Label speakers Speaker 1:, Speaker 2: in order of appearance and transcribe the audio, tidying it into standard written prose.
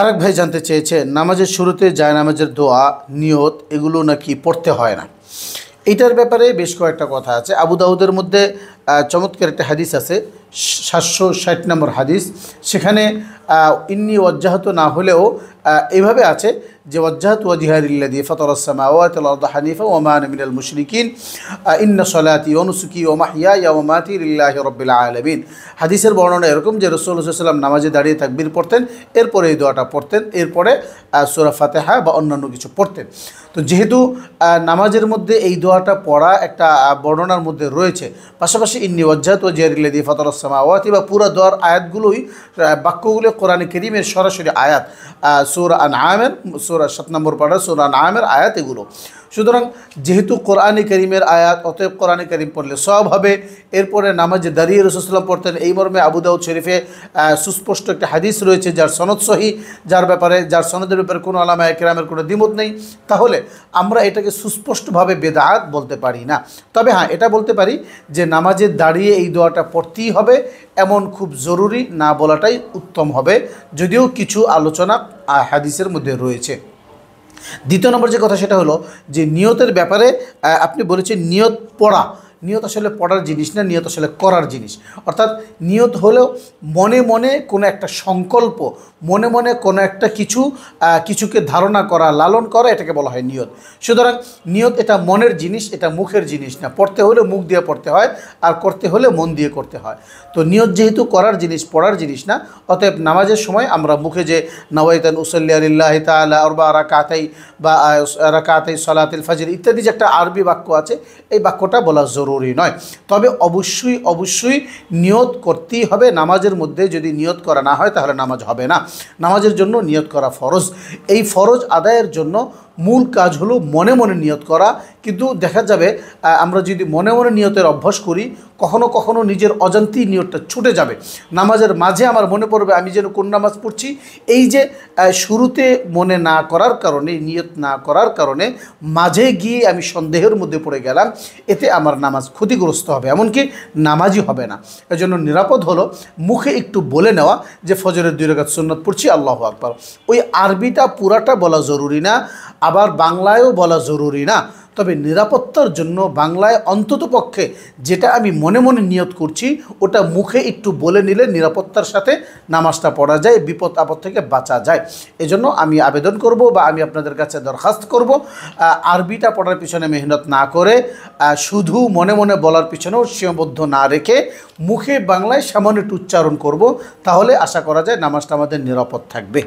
Speaker 1: আরেক ভাই জানতে চেয়েছে নামাজের শুরুতে জায়নামাজের দোয়া নিয়ত এগুলো নাকি পড়তে হয় না। এটার ব্যাপারে বেশ কয়েকটা কথা আছে। আবু দাউদের মধ্যে চমৎকার একটা হাদিস আছে, 760 নম্বর হাদিস। সেখানে ইন্নি ওয়াজ্জাহত না হলেও এভাবে আছে যে ওয়াজ্জাহতু ওয়াজহিয়া লিল্লাযী ফাতারাস সামাওয়াতি ওয়াল আরদা হানিফা ওয়া মা আনা মিনাল মুশরিকিন ইন্না সলাতি ওয়া নুসুকি ওয়া মাহইয়ায়া ওয়া মামাতি লিল্লাহি রাব্বিল আলামিন। হাদিসের বর্ণনা এরকম যে রাসূলুল্লাহ সাল্লাল্লাহু আলাইহি ওয়াসাল্লাম নামাজে দাঁড়িয়ে তাকবীর পড়তেন, এরপরে এই দোয়াটা পড়তেন, এরপরে সূরা ফাতিহা বা অন্যান্য কিছু পড়তেন। তো যেহেতু নামাজের মধ্যে এই দোয়াটা পড়া একটা বর্ণনার মধ্যে রয়েছে, পাশাপাশি ইন্নী ওয়াজ্জাহতু ওয়াজহিয়া লিল্লাযী ফাতারাস সামাওয়াতি বা পুরা দোয়ার আয়াতগুলোই বাক্যগুলো কোরআনে কারীমের সরাসরি আয়াত, সূরা আনআমের 7 নম্বর পারা সূরা আনআমের আয়াত এগুলো। সুতরাং যেহেতু কোরআনে কারীমের আয়াত, অতএব কোরআনে কারীম পড়লে সওয়াব হবে। এরপরে নামাজে দাঁড়িয়ে রাসূলুল্লাহ সাল্লাল্লাহু আলাইহি ওয়াসাল্লাম পড়তেন, এই মর্মে আবু দাউদ শরীফে সুস্পষ্ট একটা হাদিস রয়েছে যার সনদ সহিহ, যার সনদের ব্যাপারে কোনো উলামায়ে কেরামের কোনো দ্বিমত নেই। তাহলে আমরা এটাকে সুস্পষ্টভাবে বেদাত বলতে পারি না। তবে হ্যাঁ, এটা বলতে পারি যে নামাজে দাঁড়িয়ে এই দোয়াটা পড়তেই হবে এমন খুব জরুরি না বলাটাই উত্তম হবে, যদিও কিছু আলোচনা হাদিসের মধ্যে রয়েছে। দ্বিতীয় নম্বর যে কথা সেটা হলো যে নিয়তের ব্যাপারে আপনি বলেছেন নিয়ত পড়া। নিয়ত আসলে পড়ার জিনিস না, নিয়ত আসলে করার জিনিস। অর্থাৎ নিয়ত হলেও মনে মনে কোনো একটা সংকল্প, মনে মনে কোনো একটা কিছুকে ধারণা করা, লালন করা, এটাকে বলা হয় নিয়ত। সুতরাং নিয়ত এটা মনের জিনিস, এটা মুখের জিনিস না। পড়তে হলে মুখ দিয়ে পড়তে হয়, আর করতে হলে মন দিয়ে করতে হয়। তো নিয়ত যেহেতু করার জিনিস, পড়ার জিনিস না, অতএব নামাজের সময় আমরা মুখে যে নাওয়াইতান উসাল্লি লিল্লাহি তাআলা আরবা রাকাতাই বা রাকাতাই সালাতুল ফজর ইত্যাদি যে একটা আরবি বাক্য আছে, এই বাক্যটা বলা জরুরি নয়। তবে অবশ্যই নিয়ত করতেই হবে। নামাজের মধ্যে যদি নিয়ত করা না হয় তাহলে নামাজ হবে না। নামাজের জন্য নিয়ত করা ফরজ। এই ফরজ আদায়ের জন্য মূল কাজ হলো মনে মনে নিয়ত করা। কিন্তু দেখা যাবে আমরা যদি মনে মনে নিয়তের অভ্যাস করি, কখনো কখনো নিজের অজান্তেই নিয়তটা ছুটে যাবে। নামাজের মাঝে আমার মনে পড়বে আমি যেন কোন নামাজ পড়ছি। এই যে শুরুতে মনে না করার কারণে, নিয়ত না করার কারণে মাঝে গিয়ে আমি সন্দেহের মধ্যে পড়ে গেলাম, এতে আমার নামাজ ক্ষতিগ্রস্ত হবে, এমনকি নামাজই হবে না। এজন্য নিরাপদ হলো মুখে একটু বলে নেওয়া যে ফজরের 2 রাকাত সুন্নাত পড়ছি, আল্লাহু আকবার। ওই আরবিটা পুরাটা বলা জরুরি না, আবার বাংলায়ও বলা জরুরি না। তবে নিরাপত্তার জন্য বাংলায় অন্তত পক্ষে যেটা আমি মনে মনে নিয়ত করছি ওটা মুখে একটু বলে নিলে নিরাপত্তার সাথে নামাজটা পড়া যায়, বিপদ আপদ থেকে বাঁচা যায়। এজন্য আমি আবেদন করব বা আমি আপনাদের কাছে দরখাস্ত করব, আরবিটা পড়ার পিছনে মেহনত না করে শুধু মনে মনে বলার পিছনেও সীমাবদ্ধ না রেখে মুখে বাংলায় সামান্য একটু উচ্চারণ করব, তাহলে আশা করা যায় নামাজটা আমাদের নিরাপদ থাকবে।